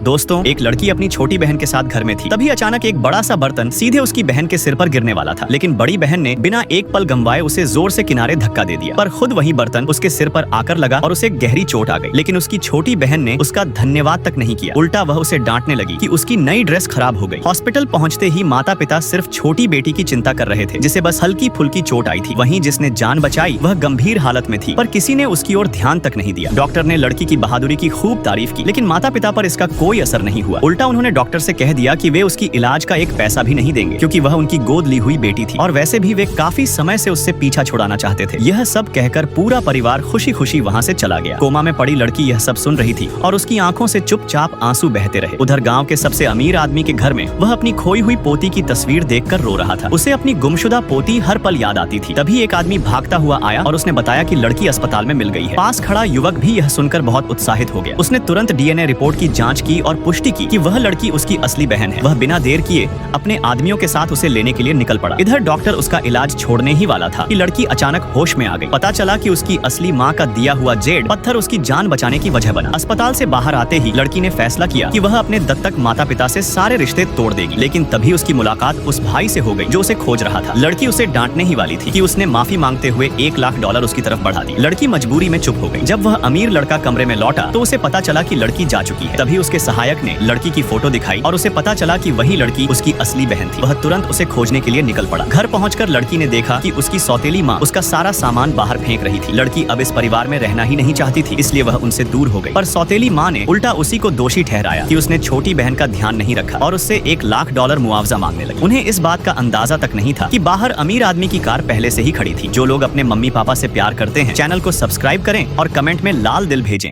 दोस्तों, एक लड़की अपनी छोटी बहन के साथ घर में थी। तभी अचानक एक बड़ा सा बर्तन सीधे उसकी बहन के सिर पर गिरने वाला था, लेकिन बड़ी बहन ने बिना एक पल गंवाए उसे जोर से किनारे धक्का दे दिया। पर खुद वही बर्तन उसके सिर पर आकर लगा और उसे गहरी चोट आ गई। लेकिन उसकी छोटी बहन ने उसका धन्यवाद तक नहीं किया। उल्टा वह उसे डांटने लगी कि उसकी नई ड्रेस खराब हो गई। हॉस्पिटल पहुंचते ही माता पिता सिर्फ छोटी बेटी की चिंता कर रहे थे, जिसे बस हल्की फुल्की चोट आई थी। वहीं जिसने जान बचाई वह गंभीर हालत में थी, पर किसी ने उसकी ओर ध्यान तक नहीं दिया। डॉक्टर ने लड़की की बहादुरी की खूब तारीफ की, लेकिन माता पिता पर इसका कोई असर नहीं हुआ। उल्टा उन्होंने डॉक्टर से कह दिया कि वे उसकी इलाज का एक पैसा भी नहीं देंगे, क्योंकि वह उनकी गोद ली हुई बेटी थी और वैसे भी वे काफी समय से उससे पीछा छुड़ाना चाहते थे। यह सब कहकर पूरा परिवार खुशी खुशी वहाँ से चला गया। कोमा में पड़ी लड़की यह सब सुन रही थी और उसकी आंखों से चुपचाप आंसू बहते रहे। उधर गाँव के सबसे अमीर आदमी के घर में वह अपनी खोई हुई पोती की तस्वीर देखकर रो रहा था। उसे अपनी गुमशुदा पोती हर पल याद आती थी। तभी एक आदमी भागता हुआ आया और उसने बताया कि लड़की अस्पताल में मिल गई है। पास खड़ा युवक भी यह सुनकर बहुत उत्साहित हो गया। उसने तुरंत डीएनए रिपोर्ट की जांच की और पुष्टि की कि वह लड़की उसकी असली बहन है। वह बिना देर किए अपने आदमियों के साथ उसे लेने के लिए निकल पड़ा। इधर डॉक्टर उसका इलाज छोड़ने ही वाला था कि लड़की अचानक होश में आ गई। पता चला कि उसकी असली माँ का दिया हुआ जेड पत्थर उसकी जान बचाने की वजह बना। अस्पताल से बाहर आते ही लड़की ने फैसला किया कि वह अपने दत्तक माता पिता से सारे रिश्ते तोड़ देगी। लेकिन तभी उसकी मुलाकात उस भाई से हो गई जो उसे खोज रहा था। लड़की उसे डांटने ही वाली थी कि उसने माफी मांगते हुए $1,00,000 उसकी तरफ बढ़ा दी। लड़की मजबूरी में चुप हो गई। जब वह अमीर लड़का कमरे में लौटा तो उसे पता चला कि लड़की जा चुकी है। तभी उसके सहायक ने लड़की की फोटो दिखाई और उसे पता चला कि वही लड़की उसकी असली बहन थी। वह तुरंत उसे खोजने के लिए निकल पड़ा। घर पहुंचकर लड़की ने देखा कि उसकी सौतेली माँ उसका सारा सामान बाहर फेंक रही थी। लड़की अब इस परिवार में रहना ही नहीं चाहती थी, इसलिए वह उनसे दूर हो गई। पर सौतेली माँ ने उल्टा उसी को दोषी ठहराया कि उसने छोटी बहन का ध्यान नहीं रखा और उससे $1,00,000 मुआवजा मांगने लगी। उन्हें इस बात का अंदाजा तक नहीं था कि बाहर अमीर आदमी की कार पहले से ही खड़ी थी। जो लोग अपने मम्मी पापा से प्यार करते हैं, चैनल को सब्सक्राइब करें और कमेंट में लाल दिल भेजें।